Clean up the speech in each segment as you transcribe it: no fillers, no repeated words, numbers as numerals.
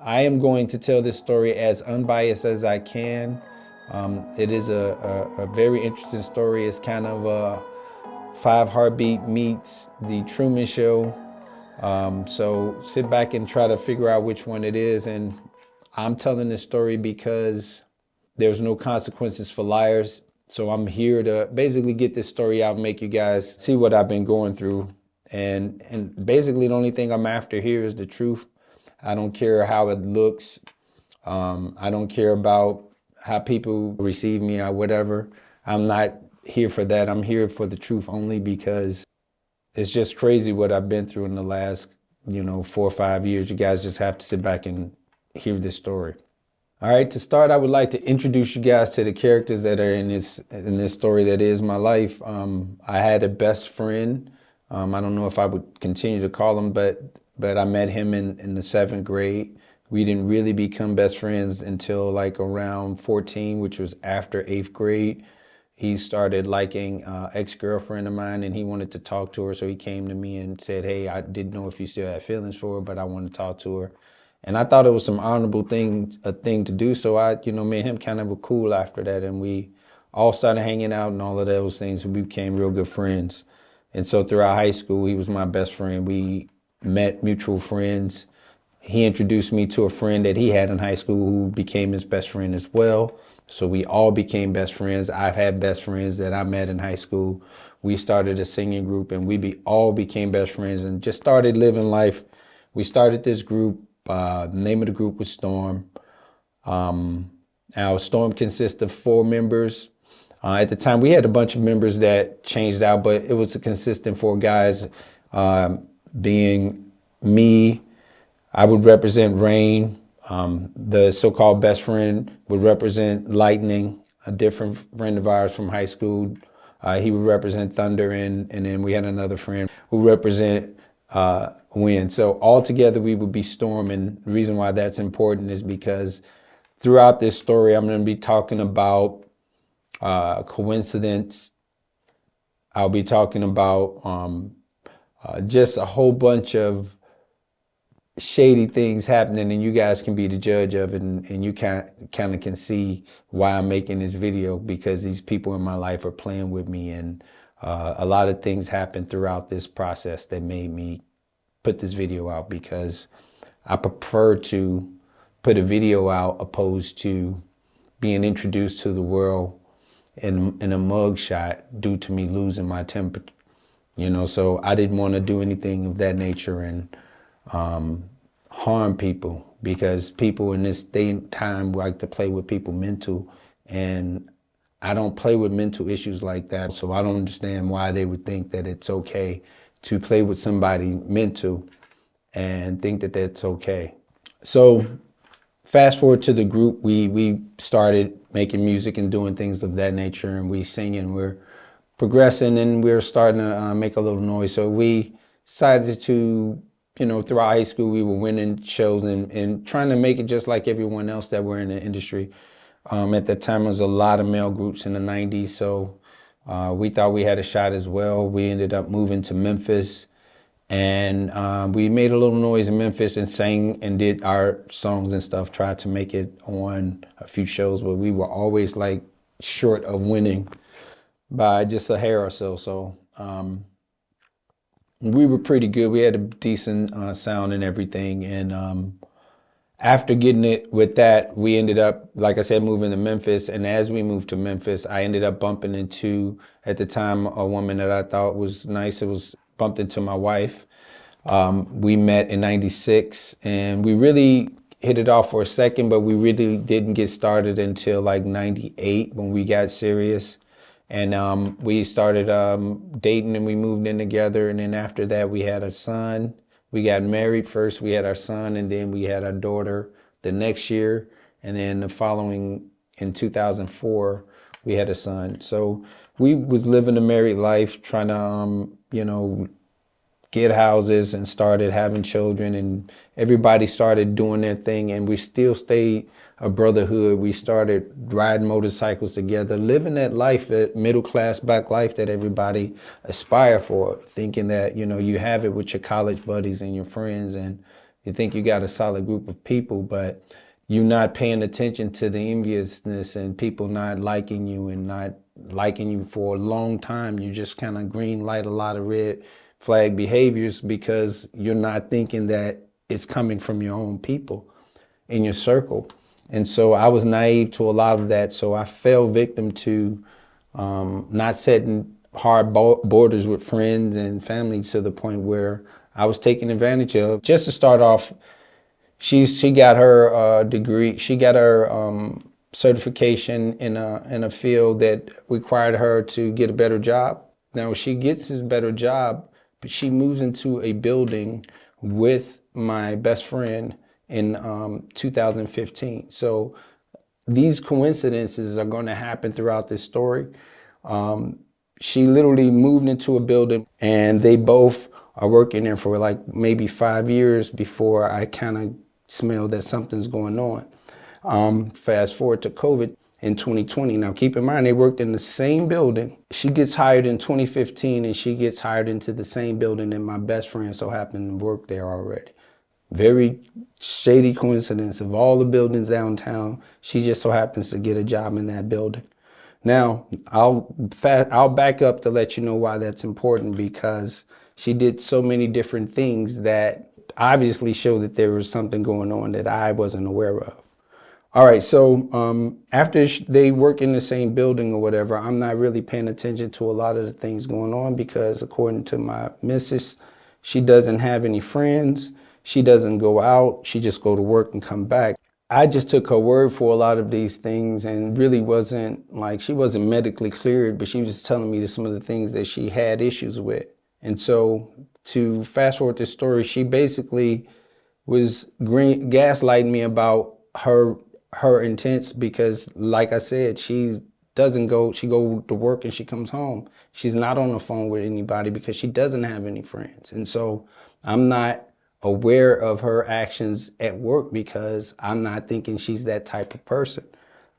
I am going to tell this story as unbiased as I can. It is a very interesting story. It's kind of a Five Heartbeat meets The Truman Show. So sit back and try to figure out which one it is. And I'm telling this story because there's no consequences for liars. So I'm here to basically get this story out and make you guys see what I've been going through. And basically the only thing I'm after here is the truth. I don't care how it looks. I don't care about how people receive me or whatever. I'm not here for that. I'm here for the truth only because it's just crazy what I've been through in the last, 4 or 5 years. You guys just have to sit back and hear this story. All right, to start, I would like to introduce you guys to the characters that are in this story that is my life. I had a best friend. I don't know if I would continue to call him, but I met him in the 7th grade. We didn't really become best friends until like around 14, which was after 8th grade. He started liking ex-girlfriend of mine and he wanted to talk to her. So he came to me and said, hey, I didn't know if you still had feelings for her, but I want to talk to her. And I thought it was some honorable thing to do. So me and him kind of were cool after that. And we all started hanging out and all of those things. We became real good friends. And so throughout high school, he was my best friend. We met mutual friends. He introduced me to a friend that he had in high school who became his best friend as well. So we all became best friends. I've had best friends that I met in high school. We started a singing group and we all became best friends and just started living life. We started this group. The name of the group was Storm. Our Storm consists of 4 members. At the time, we had a bunch of members that changed out, but it was a consistent 4 guys, being me. I would represent Rain. The so-called best friend would represent Lightning, a different friend of ours from high school. He would represent Thunder, and then we had another friend who represent Wind. So all together we would be Storm, and the reason why that's important is because throughout this story I'm going to be talking about coincidence. I'll be talking about just a whole bunch of shady things happening, and you guys can be the judge of it, and you kind of can see why I'm making this video, because these people in my life are playing with me, and a lot of things happened throughout this process that made me put this video out, because I prefer to put a video out opposed to being introduced to the world in a mugshot due to me losing my temper. So I didn't want to do anything of that nature and harm people, because people in this day and time like to play with people mental, and I don't play with mental issues like that. So I don't understand why they would think that it's okay to play with somebody mental and think that that's okay. So fast forward to the group, we started making music and doing things of that nature, and we sing and we're progressing and we're starting to make a little noise. So we decided to, throughout high school, we were winning shows and trying to make it just like everyone else that were in the industry. At that time, there was a lot of male groups in the 90s, so we thought we had a shot as well. We ended up moving to Memphis, and we made a little noise in Memphis and sang and did our songs and stuff, tried to make it on a few shows, but we were always like short of winning by just a hair or so. So we were pretty good. We had a decent sound and everything. And after getting it with that, we ended up, like I said, moving to Memphis. And as we moved to Memphis, I ended up bumping into, at the time, a woman that I thought was nice. It was bumped into my wife. We met in 96 and we really hit it off for a second, but we really didn't get started until like 98 when we got serious. And we started dating and we moved in together. And then after that, we had a son. We got married first, we had our son, and then we had our daughter the next year. And then the following, in 2004, we had a son. So we was living a married life, trying to, get houses, and started having children, and everybody started doing their thing, and we still stayed a brotherhood. We started riding motorcycles together, living that life, that middle class black life that everybody aspire for, thinking that, you have it with your college buddies and your friends, and You think you got a solid group of people, but you're not paying attention to the enviousness and people not liking you and not liking you for a long time. You just kind of green light a lot of red flag behaviors because you're not thinking that it's coming from your own people in your circle. And so I was naive to a lot of that. So I fell victim to not setting hard borders with friends and family to the point where I was taken advantage of. Just to start off, she got her degree. She got her certification in a field that required her to get a better job. Now she gets this better job, but she moves into a building with my best friend in 2015. So these coincidences are going to happen throughout this story. She literally moved into a building and they both are working there for like maybe 5 years before I kind of smelled that something's going on. Fast forward to COVID in 2020. Now keep in mind, they worked in the same building. She gets hired in 2015 and she gets hired into the same building and my best friend so happened to work there already. Very shady coincidence. Of all the buildings downtown, she just so happens to get a job in that building. Now, I'll back up to let you know why that's important, because she did so many different things that obviously show that there was something going on that I wasn't aware of. All right, so after they work in the same building or whatever, I'm not really paying attention to a lot of the things going on because according to my missus, she doesn't have any friends. She doesn't go out. She just go to work and come back. I just took her word for a lot of these things and really wasn't like, she wasn't medically cleared, but she was just telling me some of the things that she had issues with. And so to fast forward this story, she basically was gaslighting me about her intents because like I said, she go to work and she comes home. She's not on the phone with anybody because she doesn't have any friends. And so I'm not aware of her actions at work because I'm not thinking she's that type of person.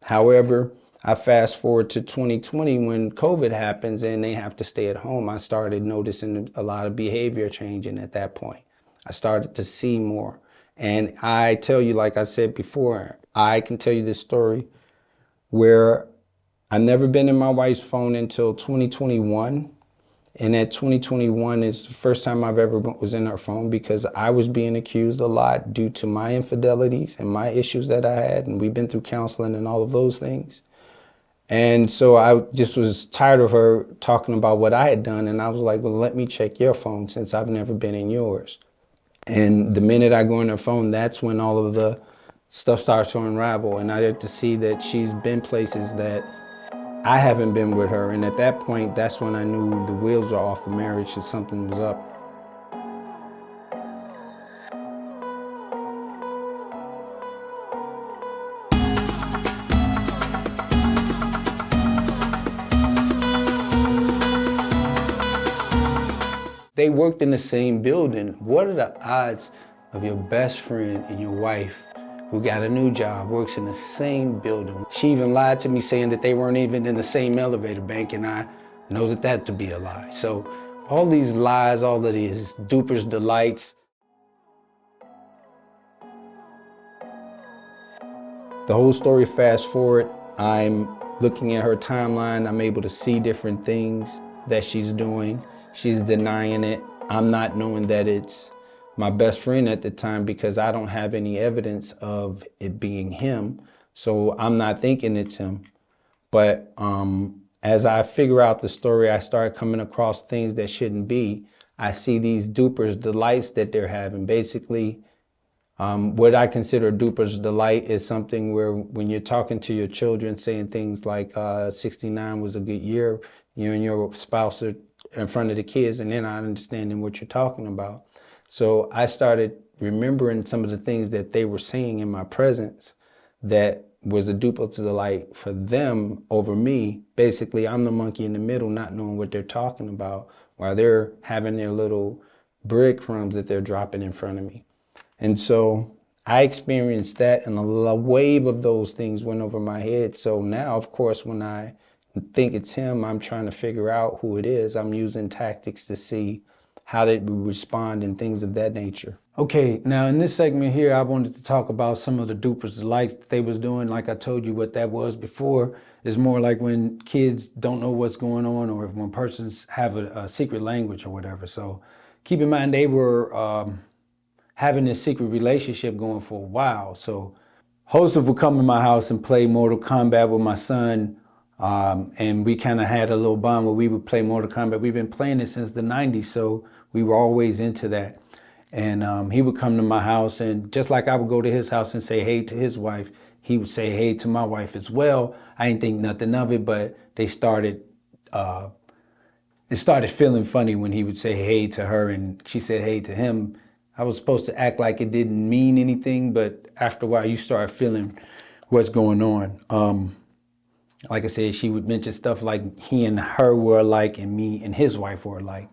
However, I fast forward to 2020 when COVID happens and they have to stay at home. I started noticing a lot of behavior changing at that point. I started to see more. And I tell you, like I said before, I can tell you this story where I've never been in my wife's phone until 2021. And that 2021 is the first time I've ever was in her phone because I was being accused a lot due to my infidelities and my issues that I had. And we've been through counseling and all of those things. And so I just was tired of her talking about what I had done. And I was like, well, let me check your phone since I've never been in yours. And the minute I go in her phone, that's when all of the stuff starts to unravel. And I get to see that she's been places that I haven't been with her, and at that point, that's when I knew the wheels were off the marriage and something was up. They worked in the same building. What are the odds of your best friend and your wife who got a new job, works in the same building? She even lied to me saying that they weren't even in the same elevator bank, and I know that to be a lie. So all these lies, all of these dupers delights. The whole story, fast forward, I'm looking at her timeline. I'm able to see different things that she's doing. She's denying it. I'm not knowing that it's my best friend at the time because I don't have any evidence of it being him. So I'm not thinking it's him. But as I figure out the story, I start coming across things that shouldn't be. I see these dupers delights that they're having. Basically, what I consider a duper's delight is something where when you're talking to your children, saying things like 69 was a good year, you and your spouse are in front of the kids and they're not understanding what you're talking about. So I started remembering some of the things that they were saying in my presence that was a duper's delight for them over me. Basically, I'm the monkey in the middle, not knowing what they're talking about while they're having their little breadcrumbs that they're dropping in front of me. And so I experienced that, and a wave of those things went over my head. So now, of course, when I think it's him, I'm trying to figure out who it is. I'm using tactics to see how they would respond and things of that nature. Okay, now in this segment here, I wanted to talk about some of the dupers, the life they was doing. Like I told you what that was before. It's more like when kids don't know what's going on, or when persons have a secret language or whatever. So keep in mind, they were having this secret relationship going for a while. So Joseph would come to my house and play Mortal Kombat with my son. And we kind of had a little bond where we would play Mortal Kombat. We've been playing it since the 90s, so we were always into that. And he would come to my house, and just like I would go to his house and say hey to his wife, he would say hey to my wife as well. I didn't think nothing of it, but it started feeling funny when he would say hey to her and she said hey to him. I was supposed to act like it didn't mean anything, but after a while you start feeling what's going on. Like I said, she would mention stuff like he and her were alike and me and his wife were alike.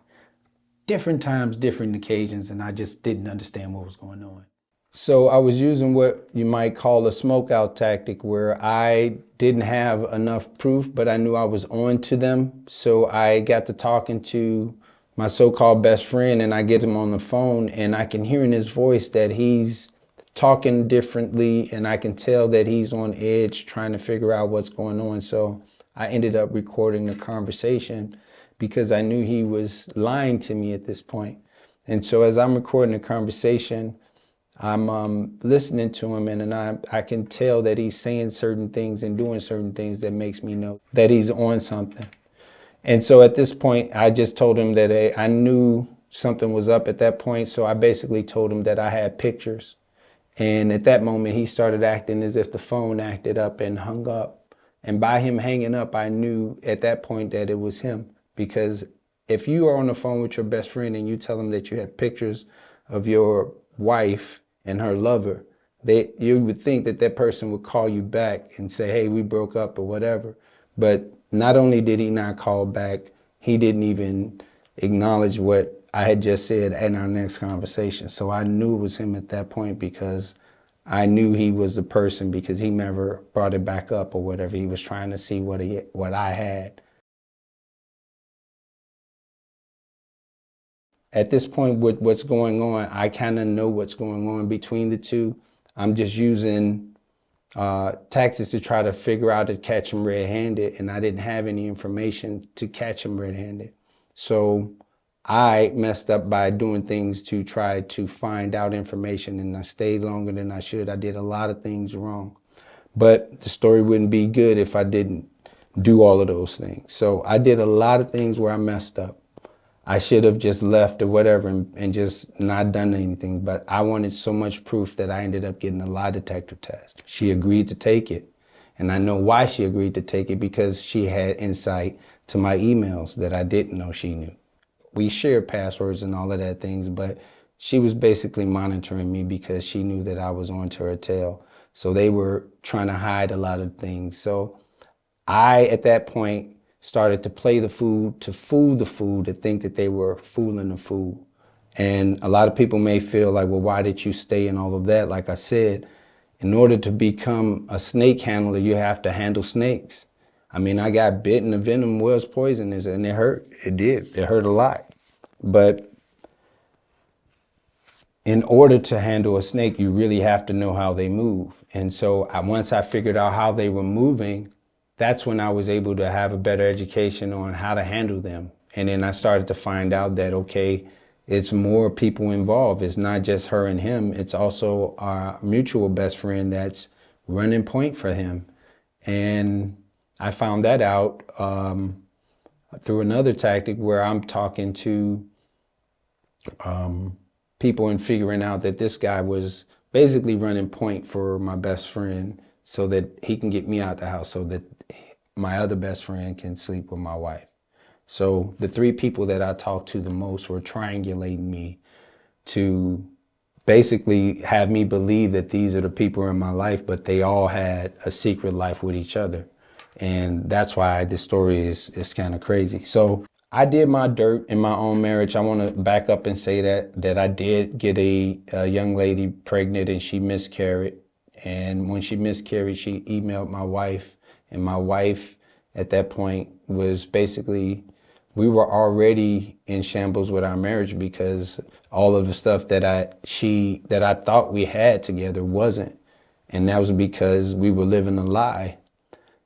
Different times, different occasions, and I just didn't understand what was going on. So I was using what you might call a smoke out tactic, where I didn't have enough proof, but I knew I was on to them. So I got to talking to my so-called best friend, and I get him on the phone, and I can hear in his voice that he's talking differently, and I can tell that he's on edge trying to figure out what's going on. So I ended up recording the conversation because I knew he was lying to me at this point. And so as I'm recording the conversation, I'm listening to him, and I can tell that he's saying certain things and doing certain things that makes me know that he's on something. And so at this point, I just told him that I knew something was up at that point. So I basically told him that I had pictures. And at that moment, he started acting as if the phone acted up and hung up. And by him hanging up, I knew at that point that it was him. Because if you are on the phone with your best friend and you tell him that you have pictures of your wife and her lover, you would think that that person would call you back and say, hey, we broke up or whatever. But not only did he not call back, he didn't even acknowledge what I had just said in our next conversation. So I knew it was him at that point, because I knew he was the person, because he never brought it back up or whatever. He was trying to see what I had. At this point, with what's going on, I kind of know what's going on between the two. I'm just using tactics to try to figure out to catch him red-handed, and I didn't have any information to catch him red-handed. So I messed up by doing things to try to find out information, and I stayed longer than I should. I did a lot of things wrong, but the story wouldn't be good if I didn't do all of those things. So I did a lot of things where I messed up. I should have just left or whatever and just not done anything, but I wanted so much proof that I ended up getting a lie detector test. She agreed to take it, and I know why she agreed to take it, because she had insight to my emails that I didn't know she knew. We shared passwords and all of that things, but she was basically monitoring me because she knew that I was on to her tail. So they were trying to hide a lot of things. So I, at that point, started to play the fool, to fool the fool, to think that they were fooling the fool. And a lot of people may feel like, well, why did you stay in all of that? Like I said, in order to become a snake handler, you have to handle snakes. I mean, I got bitten, the venom was poisonous, and it hurt. It did. It hurt a lot. But in order to handle a snake, you really have to know how they move. And so once I figured out how they were moving, that's when I was able to have a better education on how to handle them. And then I started to find out that, okay, it's more people involved. It's not just her and him. It's also our mutual best friend that's running point for him. And I found that out through another tactic where I'm talking to people and figuring out that this guy was basically running point for my best friend so that he can get me out the house, so that my other best friend can sleep with my wife. So the three people that I talked to the most were triangulating me to basically have me believe that these are the people in my life, but they all had a secret life with each other. And that's why this story is kind of crazy. So I did my dirt in my own marriage. I want to back up and say that I did get a young lady pregnant, and she miscarried. And when she miscarried, she emailed my wife, and my wife at that point was basically we were already in shambles with our marriage because all of the stuff that I thought we had together wasn't. And that was because we were living a lie.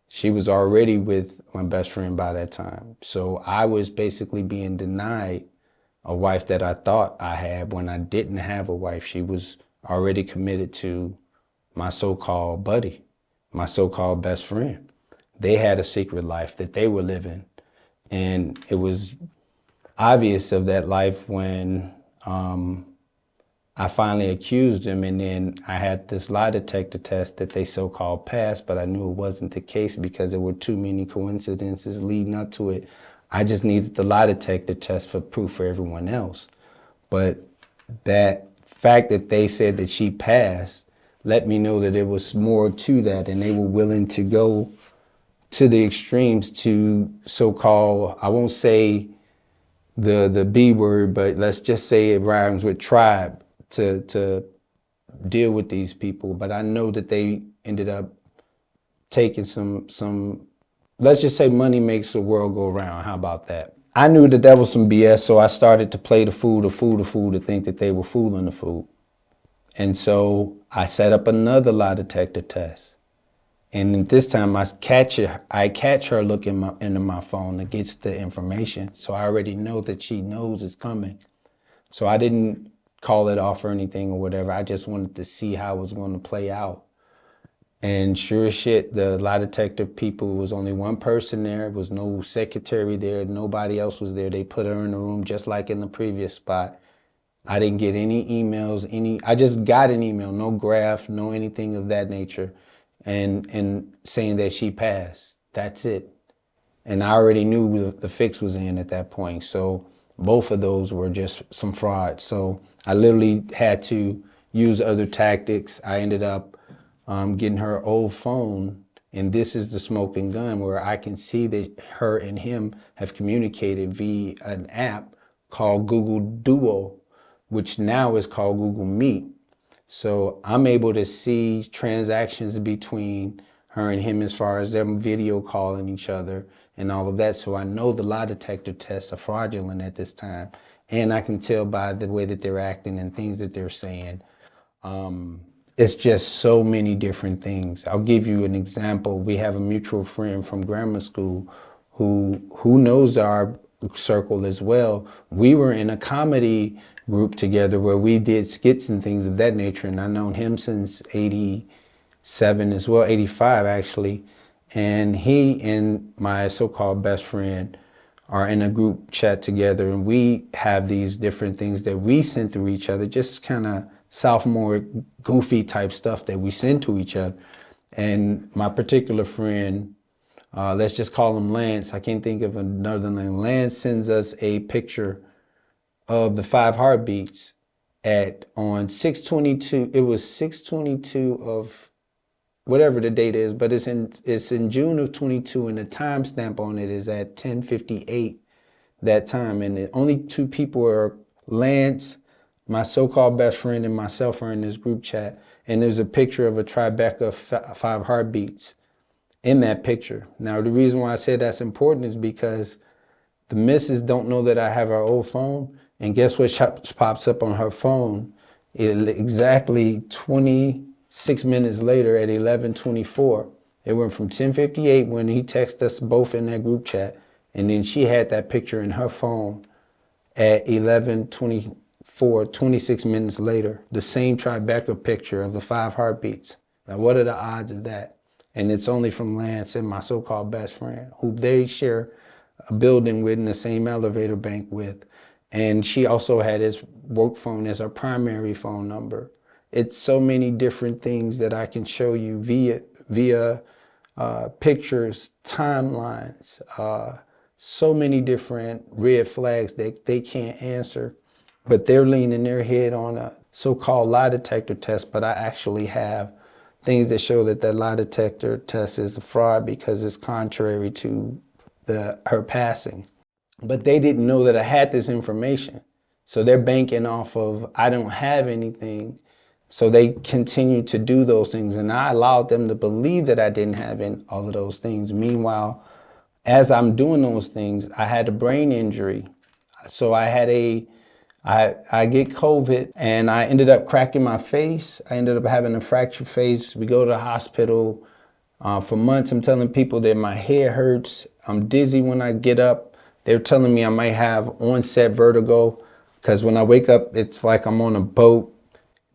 She was already with my best friend by that time. So I was basically being denied a wife that I thought I had when I didn't have a wife. She was already committed to my so-called buddy, my so-called best friend. They had a secret life that they were living. And it was obvious of that life when I finally accused them, and then I had this lie detector test that they so-called passed, but I knew it wasn't the case because there were too many coincidences leading up to it. I just needed the lie detector test for proof for everyone else. But that fact that they said that she passed let me know that there was more to that, and they were willing to go to the extremes to so-called, I won't say the B word, but let's just say it rhymes with tribe, to deal with these people. But I know that they ended up taking some, let's just say money makes the world go round. How about that? I knew that that was some BS, so I started to play the fool to think that they were fooling the fool. And so I set up another lie detector test. And this time I catch her looking into my phone that gets the information. So I already know that she knows it's coming. So I didn't call it off or anything or whatever. I just wanted to see how it was going to play out. And sure as shit, the lie detector people, was only one person there. There was no secretary there. Nobody else was there. They put her in the room just like in the previous spot. I didn't get any emails, I just got an email, no graph, no anything of that nature, and saying that she passed. That's it. And I already knew the fix was in at that point. So both of those were just some fraud. So I literally had to use other tactics. I ended up getting her old phone, and this is the smoking gun where I can see that her and him have communicated via an app called Google Duo, which now is called Google Meet. So I'm able to see transactions between her and him as far as them video calling each other and all of that. So I know the lie detector tests are fraudulent at this time. And I can tell by the way that they're acting and things that they're saying. It's just so many different things. I'll give you an example. We have a mutual friend from grammar school who knows our circle as well. We were in a comedy group together where we did skits and things of that nature, and I've known him since 87 as well, 85 actually. And he and my so-called best friend are in a group chat together, and we have these different things that we send through each other, just kind of sophomore goofy type stuff that we send to each other. And my particular friend, let's just call him Lance. I can't think of another name. Lance sends us a picture of the 5 heartbeats on 6/22. It was 6/22 of whatever the date is, but it's in June of 22, and the timestamp on it is at 10:58 that time. And the only 2 people are Lance, my so-called best friend, and myself are in this group chat. And there's a picture of a Tribeca of 5 heartbeats in that picture. Now, the reason why I say that's important is because the missus don't know that I have her old phone. And guess what pops up on her phone? Exactly 26 minutes later at 11:24. It went from 10:58 when he texted us both in that group chat. And then she had that picture in her phone at 11:24, 26 minutes later. The same Tribeca picture of the 5 heartbeats. Now, what are the odds of that? And it's only from Lance and my so-called best friend, who they share a building with and the same elevator bank with. And she also had his work phone as her primary phone number. It's so many different things that I can show you via pictures, timelines, so many different red flags that they can't answer, but they're leaning their head on a so-called lie detector test. But I actually have things that show that lie detector test is a fraud because it's contrary to her passing. But they didn't know that I had this information. So they're banking off of, I don't have anything. So they continue to do those things. And I allowed them to believe that I didn't have all of those things. Meanwhile, As I'm doing those things, I had a brain injury. So I get COVID and I ended up cracking my face. I ended up having a fractured face. We go to the hospital. For months, I'm telling people that my head hurts. I'm dizzy when I get up. They're telling me I might have onset vertigo because when I wake up, it's like I'm on a boat.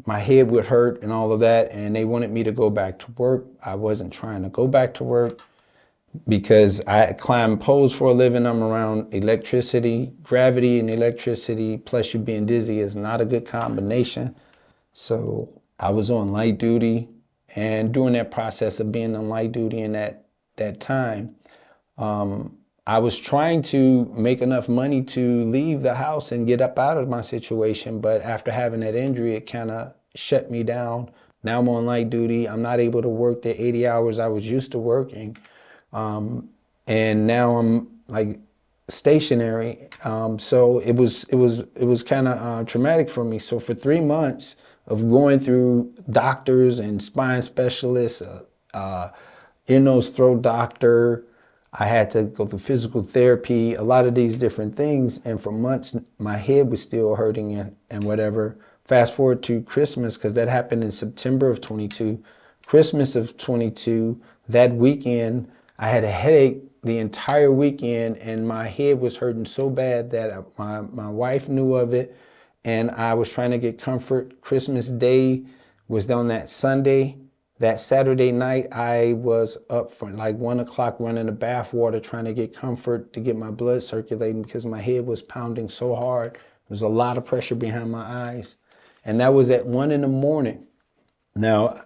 My head would hurt and all of that. And they wanted me to go back to work. I wasn't trying to go back to work because I climb poles for a living. I'm around electricity, gravity and electricity, plus you being dizzy is not a good combination. So I was on light duty, and during that process of being on light duty in that time, I was trying to make enough money to leave the house and get up out of my situation. But after having that injury, it kind of shut me down. Now I'm on light duty. I'm not able to work the 80 hours I was used to working. And now I'm like stationary. So it was kind of traumatic for me. So for 3 months of going through doctors and spine specialists, ear, nose, throat doctor, I had to go through physical therapy, a lot of these different things. And for months, my head was still hurting and whatever. Fast forward to Christmas, because that happened in September of 22. Christmas of 22, that weekend, I had a headache the entire weekend, and my head was hurting so bad that my wife knew of it, and I was trying to get comfort. Christmas Day was on that Sunday. That Saturday night, I was up from like 1 o'clock running the bath water, trying to get comfort to get my blood circulating because my head was pounding so hard. There was a lot of pressure behind my eyes. And that was at 1 in the morning. Now,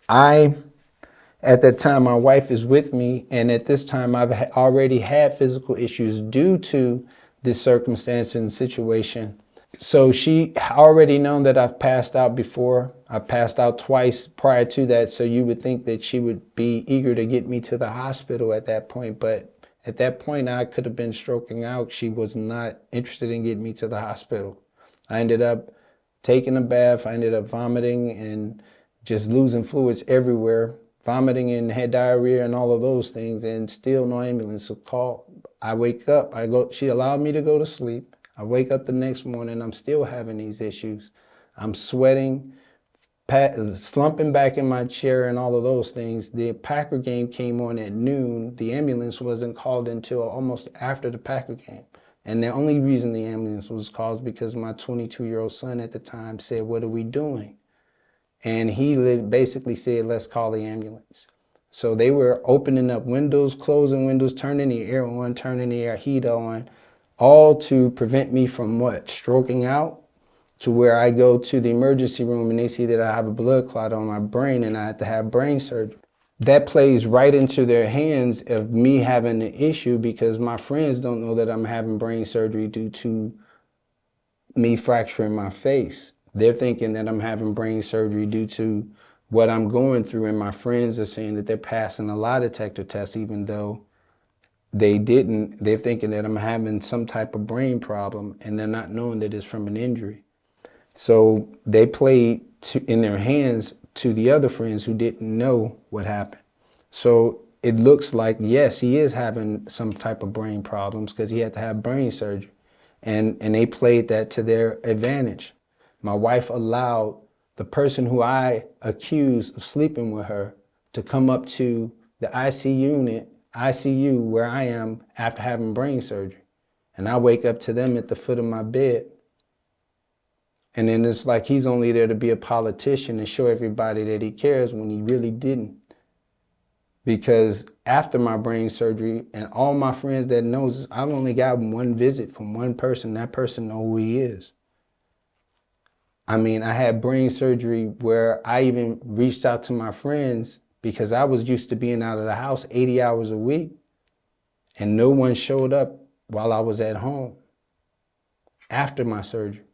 at that time, my wife is with me, and at this time, I've already had physical issues due to this circumstance and situation. So she already known that I've passed out before. I passed out twice prior to that, so you would think that she would be eager to get me to the hospital at that point. But at that point, I could have been stroking out. She was not interested in getting me to the hospital. I ended up taking a bath. I ended up vomiting and just losing fluids everywhere, vomiting and had diarrhea and all of those things, and still no ambulance was called. I wake up, she allowed me to go to sleep. I wake up the next morning, I'm still having these issues. I'm sweating, slumping back in my chair and all of those things. The Packer game came on at noon. The ambulance wasn't called until almost after the Packer game. And the only reason the ambulance was called is because my 22-year-old son at the time said, "What are we doing?" And he basically said, "Let's call the ambulance." So they were opening up windows, closing windows, turning the air on, turning the air heat on, all to prevent me from what? Stroking out, to where I go to the emergency room and they see that I have a blood clot on my brain and I have to have brain surgery. That plays right into their hands of me having an issue because my friends don't know that I'm having brain surgery due to me fracturing my face. They're thinking that I'm having brain surgery due to what I'm going through, and my friends are saying that they're passing a lie detector tests even though they didn't. They're thinking that I'm having some type of brain problem, and they're not knowing that it's from an injury. So they played in their hands to the other friends who didn't know what happened. So it looks like, yes, he is having some type of brain problems because he had to have brain surgery. And they played that to their advantage. My wife allowed the person who I accused of sleeping with her to come up to the ICU where I am after having brain surgery. And I wake up to them at the foot of my bed. And then it's like he's only there to be a politician and show everybody that he cares when he really didn't. Because after my brain surgery, and all my friends that knows, I've only got one visit from one person. That person knows who he is. I mean, I had brain surgery where I even reached out to my friends because I was used to being out of the house 80 hours a week, and no one showed up while I was at home after my surgery.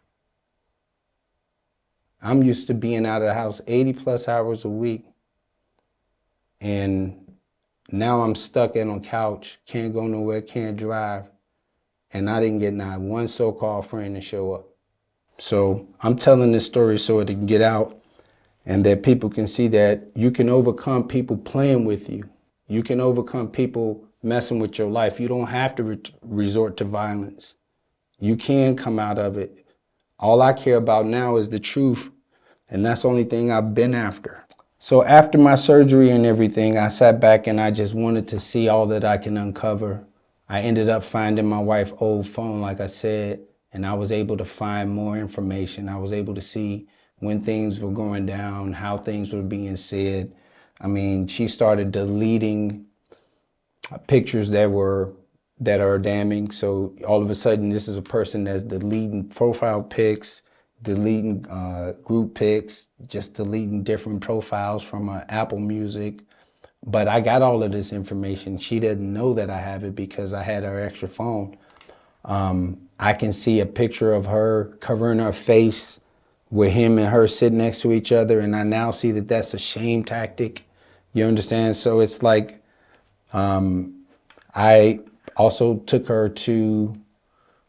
I'm used to being out of the house 80 plus hours a week. And now I'm stuck on a couch, can't go nowhere, can't drive. And I didn't get not one so-called friend to show up. So I'm telling this story so it can get out and that people can see that you can overcome people playing with you. You can overcome people messing with your life. You don't have to resort to violence. You can come out of it. All I care about now is the truth, and that's the only thing I've been after. So after my surgery and everything, I sat back and I just wanted to see all that I can uncover. I ended up finding my wife's old phone, like I said, and I was able to find more information. I was able to see when things were going down, how things were being said. I mean, she started deleting pictures that are damning. So all of a sudden, this is a person that's deleting profile pics, deleting group pics, just deleting different profiles from Apple Music. But I got all of this information. She didn't know that I have it because I had her extra phone. I can see a picture of her covering her face with him and her sitting next to each other, and I now see that that's a shame tactic. You understand? So it's like, I also took her to,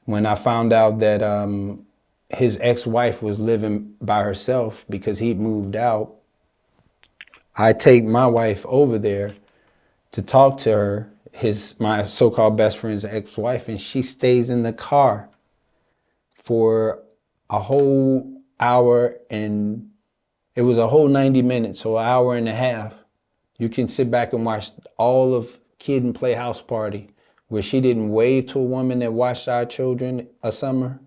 when I found out that his ex-wife was living by herself because he'd moved out, I take my wife over there to talk to her, my so-called best friend's ex-wife, and she stays in the car for a whole hour, and it was a whole 90 minutes, so an hour and a half. You can sit back and watch all of Kid and Play House Party, where she didn't wave to a woman that watched our children a summer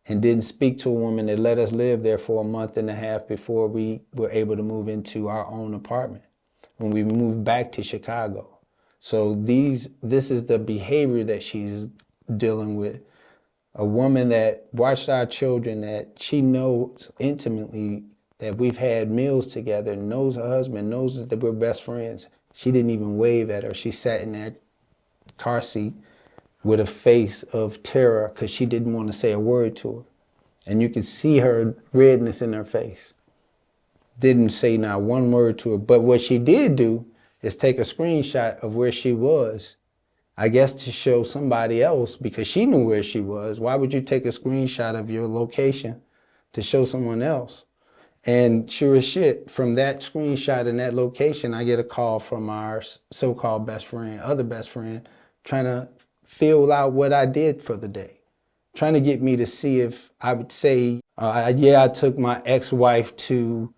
and didn't speak to a woman that let us live there for a month and a half before we were able to move into our own apartment when we moved back to Chicago. So this is the behavior that she's dealing with. A woman that watched our children, that she knows intimately, that we've had meals together, knows her husband, knows that we're best friends. She didn't even wave at her. She sat in that car seat with a face of terror because she didn't want to say a word to her. And you could see her redness in her face. Didn't say not one word to her. But what she did do is take a screenshot of where she was, I guess to show somebody else, because she knew where she was. Why would you take a screenshot of your location to show someone else? And sure as shit, from that screenshot and that location, I get a call from our so-called best friend, other best friend, trying to feel out what I did for the day, trying to get me to see if I would say, yeah, I took my ex-wife to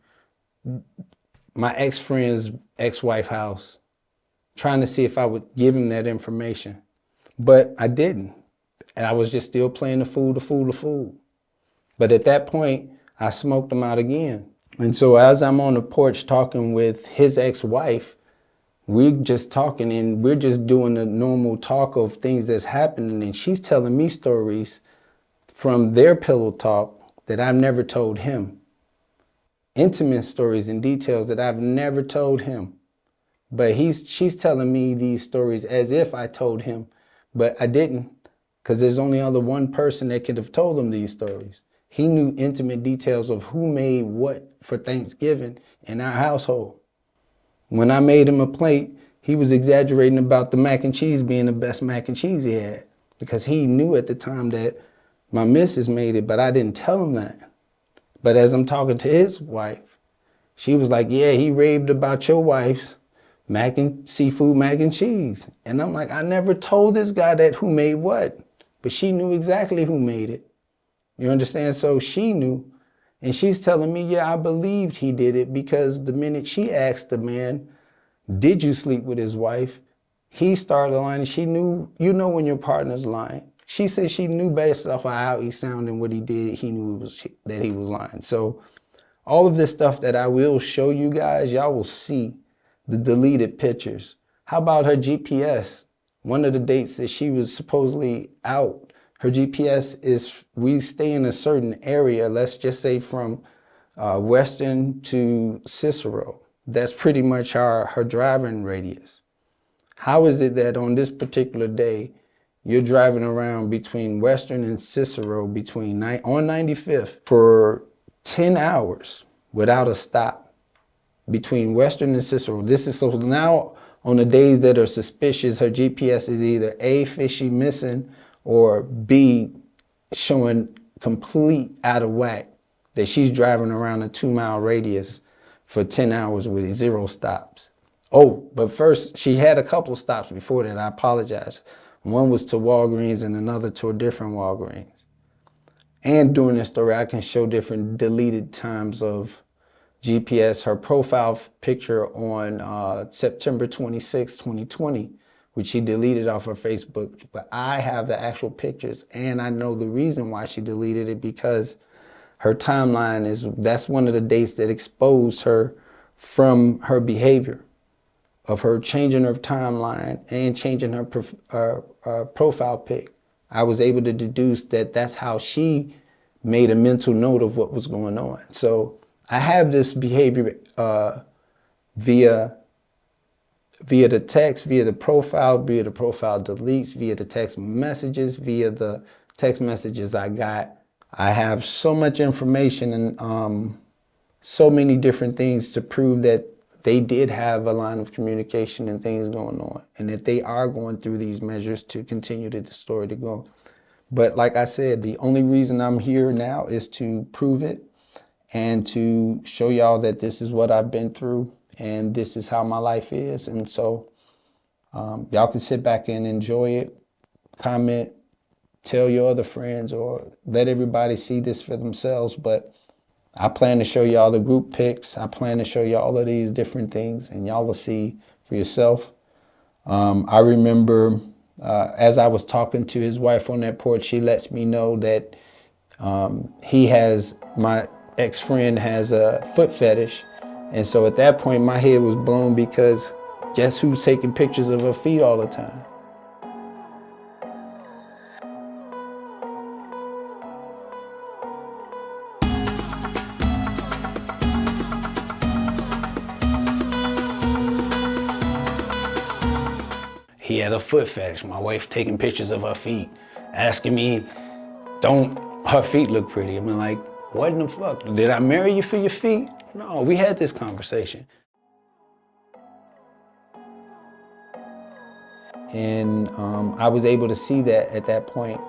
my ex-friend's ex-wife house, trying to see if I would give him that information. But I didn't. And I was just still playing the fool. But at that point, I smoked him out again. And so as I'm on the porch talking with his ex-wife, we're just talking and we're just doing the normal talk of things that's happening. And she's telling me stories from their pillow talk that I've never told him. Intimate stories and details that I've never told him. But she's telling me these stories as if I told him, but I didn't, because there's only other one person that could have told him these stories. He knew intimate details of who made what for Thanksgiving in our household. When I made him a plate, he was exaggerating about the mac and cheese being the best mac and cheese he had, because he knew at the time that my missus made it, but I didn't tell him that. But as I'm talking to his wife, she was like, yeah, he raved about your wife's seafood mac and cheese. And I'm like, I never told this guy that who made what, but she knew exactly who made it. You understand? So she knew, and she's telling me, yeah, I believed he did it, because the minute she asked the man, did you sleep with his wife? He started lying. She knew, you know when your partner's lying. She said she knew based off of how he sounded and what he did, he knew that he was lying. So all of this stuff that I will show you guys, y'all will see the deleted pictures. How about her GPS? One of the dates that she was supposedly out, her GPS is, we stay in a certain area, let's just say from Western to Cicero. That's pretty much her driving radius. How is it that on this particular day, you're driving around between Western and Cicero on 95th for 10 hours without a stop between Western and Cicero? This is so now on the days that are suspicious, her GPS is either A, fishy, missing, or B, showing complete out of whack, that she's driving around a 2-mile radius for 10 hours with 0 stops. Oh, but first, she had a couple of stops before that. I apologize. One was to Walgreens and another to a different Walgreens. And during this story, I can show different deleted times of GPS. Her profile picture on September 26, 2020, which she deleted off her Facebook. But I have the actual pictures, and I know the reason why she deleted it, because her timeline that's one of the dates that exposed her from her behavior of her changing her timeline and changing her profile pic. I was able to deduce that that's how she made a mental note of what was going on. So I have this behavior via the text, via the profile deletes, via the text messages, via the text messages I got. I have so much information and so many different things to prove that they did have a line of communication and things going on, and that they are going through these measures to continue the story to go. But like I said, the only reason I'm here now is to prove it and to show y'all that this is what I've been through and this is how my life is. And so y'all can sit back and enjoy it, comment, tell your other friends, or let everybody see this for themselves. But I plan to show y'all the group pics. I plan to show you all of these different things, and y'all will see for yourself. I remember as I was talking to his wife on that porch, she lets me know that my ex-friend has a foot fetish. And so at that point, my head was blown, because guess who's taking pictures of her feet all the time? He had a foot fetish. My wife taking pictures of her feet, asking me, don't her feet look pretty? I mean, like, what in the fuck? Did I marry you for your feet? No, we had this conversation. And I was able to see that at that point.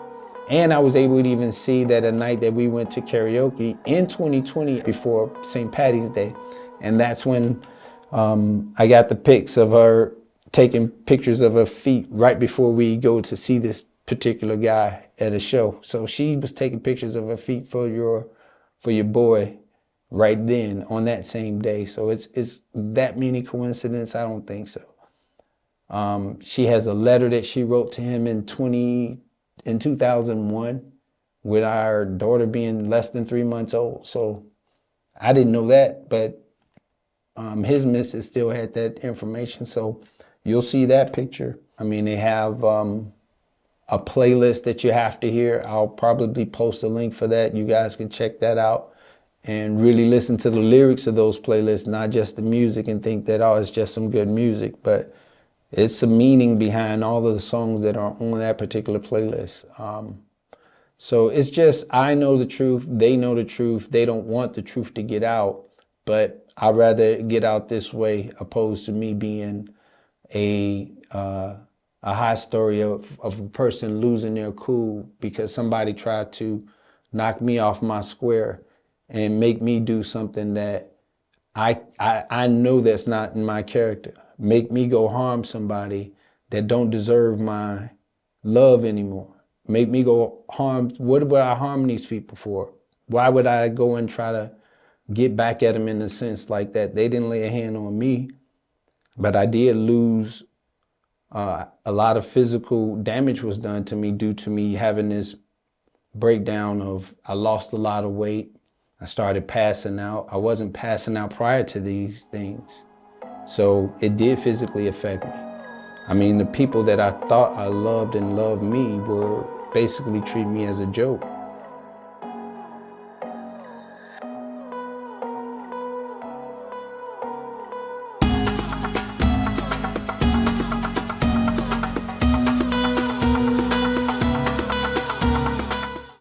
And I was able to even see that a night that we went to karaoke in 2020 before St. Patty's Day. And that's when I got the pics of her taking pictures of her feet right before we go to see this particular guy at a show. So she was taking pictures of her feet for your boy right then on that same day. So it's that many coincidence? I don't think so. She has a letter that she wrote to him in 2001 with our daughter being less than 3 months old. So I didn't know that, but his missus still had that information. So you'll see that picture. I mean, they have a playlist that you have to hear. I'll probably post a link for that. You guys can check that out and really listen to the lyrics of those playlists, not just the music and think that, oh, it's just some good music, but it's a meaning behind all of the songs that are on that particular playlist. So it's just, I know the truth, they know the truth, they don't want the truth to get out, but I'd rather get out this way opposed to me being a high story of a person losing their cool because somebody tried to knock me off my square and make me do something that I know that's not in my character. Make me go harm somebody that don't deserve my love anymore. Make me go harm, what would I harm these people for? Why would I go and try to get back at them in a sense like that? They didn't lay a hand on me, but I did lose a lot of physical damage was done to me due to me having this breakdown of, I lost a lot of weight. I started passing out. I wasn't passing out prior to these things. So it did physically affect me. I mean, the people that I thought I loved and loved me were basically treating me as a joke.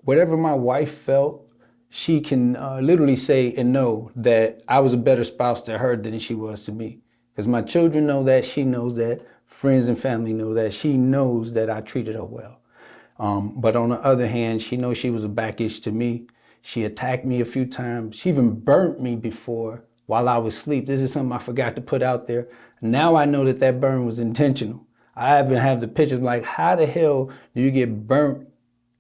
Whatever my wife felt, she can literally say and know that I was a better spouse to her than she was to me. Because my children know that, she knows that, friends and family know that, she knows that I treated her well. But on the other hand, she knows she was a backish to me. She attacked me a few times. She even burnt me before while I was asleep. This is something I forgot to put out there. Now I know that that burn was intentional. I even have the pictures like, how the hell do you get burnt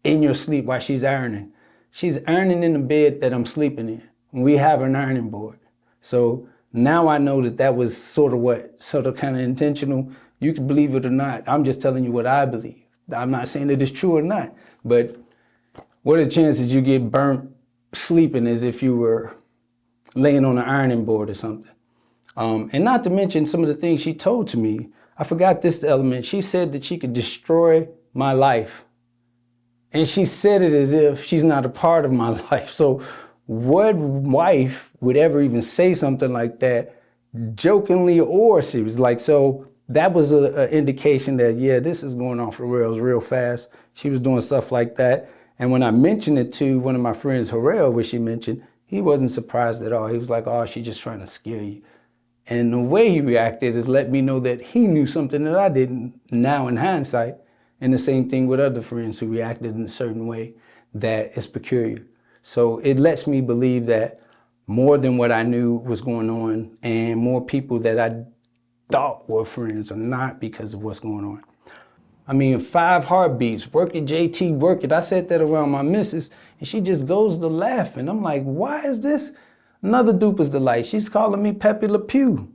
in your sleep while she's ironing? She's ironing in the bed that I'm sleeping in. We have an ironing board. So now I know that that was sort of kind of intentional. You can believe it or not. I'm just telling you what I believe. I'm not saying that it's true or not, but what are the chances you get burnt sleeping as if you were laying on an ironing board or something? And not to mention some of the things she told to me. I forgot this element. She said that she could destroy my life. And she said it as if she's not a part of my life. So what wife would ever even say something like that, jokingly or serious? Like, so that was an indication that, yeah, this is going off the rails real fast. She was doing stuff like that. And when I mentioned it to one of my friends, Harrell, which she mentioned, he wasn't surprised at all. He was like, oh, she's just trying to scare you. And the way he reacted has let me know that he knew something that I didn't now in hindsight. And the same thing with other friends who reacted in a certain way that is peculiar. So it lets me believe that more than what I knew was going on, and more people that I thought were friends are not because of what's going on. I mean, 5 heartbeats, work it, JT, work it. I said that around my missus, and she just goes to laughing. I'm like, why is this? Another duper's delight. She's calling me Pepe Le Pew.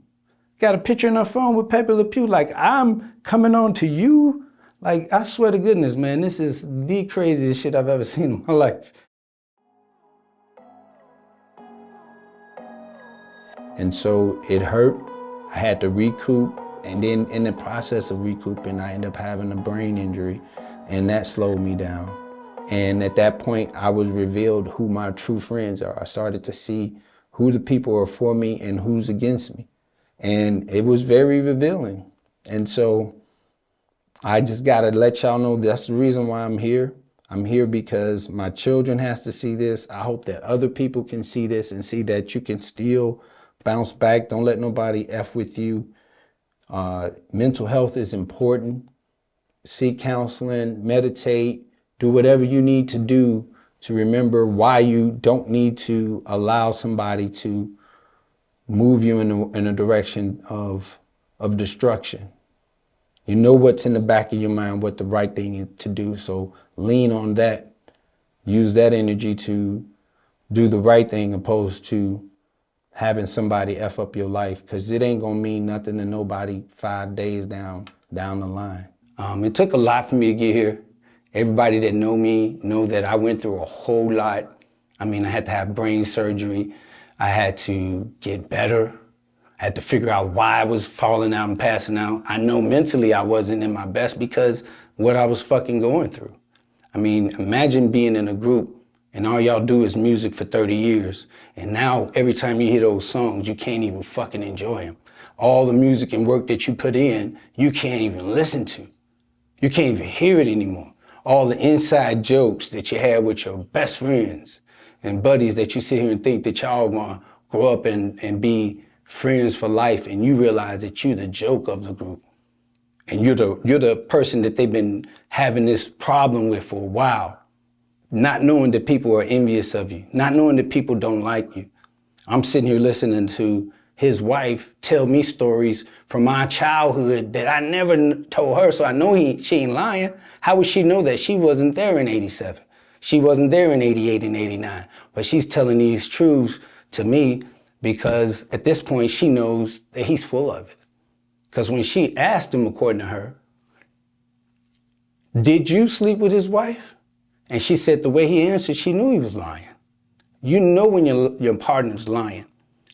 Got a picture in her phone with Pepe Le Pew. Like, I'm coming on to you. Like, I swear to goodness, man, this is the craziest shit I've ever seen in my life. And so it hurt. I had to recoup. And then in the process of recouping, I ended up having a brain injury, and that slowed me down. And at that point, I was revealed who my true friends are. I started to see who the people are for me and who's against me. And it was very revealing. And so I just gotta let y'all know that's the reason why I'm here. I'm here because my children has to see this. I hope that other people can see this and see that you can still bounce back. Don't let nobody F with you. Mental health is important. Seek counseling, meditate, do whatever you need to do to remember why you don't need to allow somebody to move you in a direction of destruction. You know what's in the back of your mind, what the right thing is to do. So lean on that. Use that energy to do the right thing opposed to having somebody F up your life, because it ain't gonna mean nothing to nobody 5 days down the line. It took a lot for me to get here. Everybody that know me know that I went through a whole lot. I mean, I had to have brain surgery. I had to get better. I had to figure out why I was falling out and passing out. I know mentally I wasn't in my best because what I was fucking going through. I mean, imagine being in a group and all y'all do is music for 30 years. And now every time you hear those songs, you can't even fucking enjoy them. All the music and work that you put in, you can't even listen to. You can't even hear it anymore. All the inside jokes that you had with your best friends and buddies that you sit here and think that y'all gonna grow up and be friends for life, and you realize that you're the joke of the group. And you're the person that they've been having this problem with for a while. Not knowing that people are envious of you, not knowing that people don't like you. I'm sitting here listening to his wife tell me stories from my childhood that I never told her, so I know she ain't lying. How would she know that? She wasn't there in 87. She wasn't there in 88 and 89. But she's telling these truths to me because at this point she knows that he's full of it. Because when she asked him, according to her, did you sleep with his wife? And she said the way he answered, she knew he was lying. You know when your partner's lying.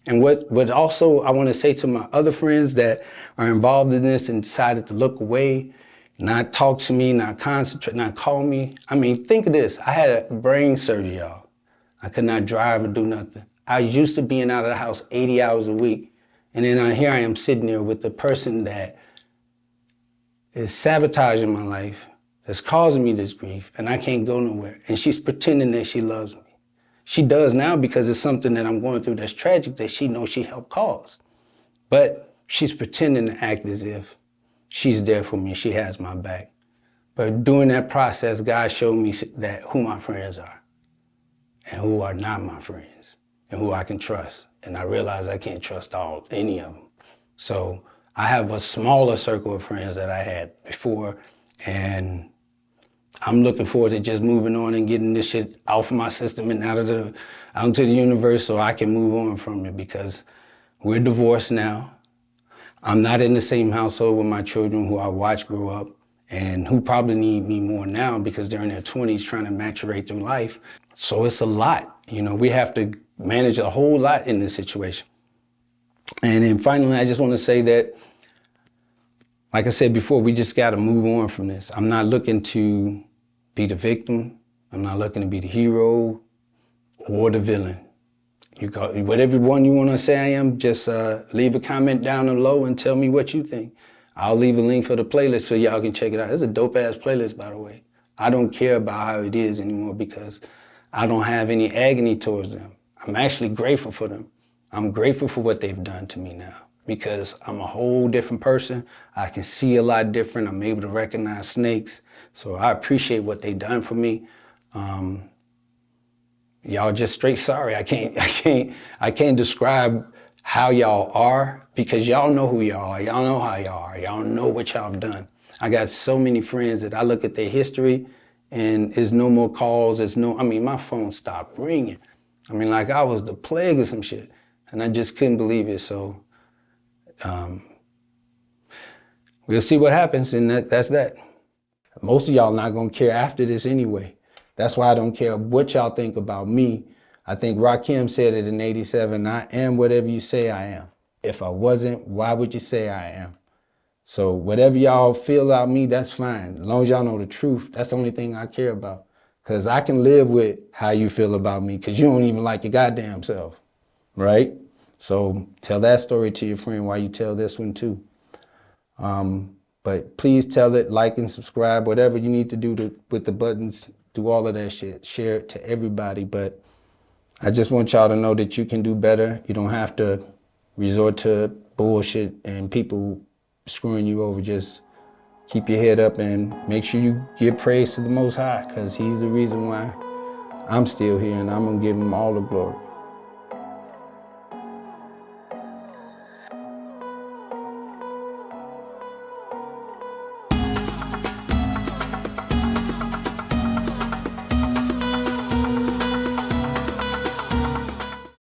And what also I want to say to my other friends that are involved in this and decided to look away, not talk to me, not concentrate, not call me. I mean, think of this. I had a brain surgery, y'all. I could not drive or do nothing. I was used to being out of the house 80 hours a week. And then here I am sitting there with the person that is sabotaging my life, that's causing me this grief, and I can't go nowhere. And she's pretending that she loves me. She does now because it's something that I'm going through that's tragic that she knows she helped cause. But she's pretending to act as if she's there for me, she has my back. But during that process, God showed me that who my friends are and who are not my friends and who I can trust. And I realize I can't trust any of them. So I have a smaller circle of friends that I had before, and I'm looking forward to just moving on and getting this shit out of my system and out into the universe so I can move on from it, because we're divorced now. I'm not in the same household with my children who I watched grow up and who probably need me more now because they're in their 20s trying to maturate through life. So it's a lot. We have to manage a whole lot in this situation. And then finally, I just want to say that, like I said before, we just got to move on from this. I'm not looking to be the victim. I'm not looking to be the hero or the villain. Whatever one you want to say I am, just leave a comment down below and tell me what you think. I'll leave a link for the playlist so y'all can check it out. It's a dope-ass playlist, by the way. I don't care about how it is anymore because I don't have any agony towards them. I'm actually grateful for them. I'm grateful for what they've done to me now because I'm a whole different person. I can see a lot different. I'm able to recognize snakes. So I appreciate what they've done for me. Y'all just straight sorry. I can't describe how y'all are because y'all know who y'all are. Y'all know how y'all are. Y'all know what y'all have done. I got so many friends that I look at their history and there's no more calls. My phone stopped ringing. Like I was the plague of some shit and I just couldn't believe it. So we'll see what happens and that's that. Most of y'all not gonna care after this anyway. That's why I don't care what y'all think about me. I think Rakim said it in '87, I am whatever you say I am. If I wasn't, why would you say I am? So whatever y'all feel about me, that's fine. As long as y'all know the truth, that's the only thing I care about. Because I can live with how you feel about me because you don't even like your goddamn self, right? So tell that story to your friend while you tell this one too. But please tell it, like and subscribe, whatever you need to do with the buttons. Do all of that shit, share it to everybody. But I just want y'all to know that you can do better. You don't have to resort to bullshit and people screwing you over. Just keep your head up and make sure you give praise to the Most High because he's the reason why I'm still here and I'm gonna give him all the glory.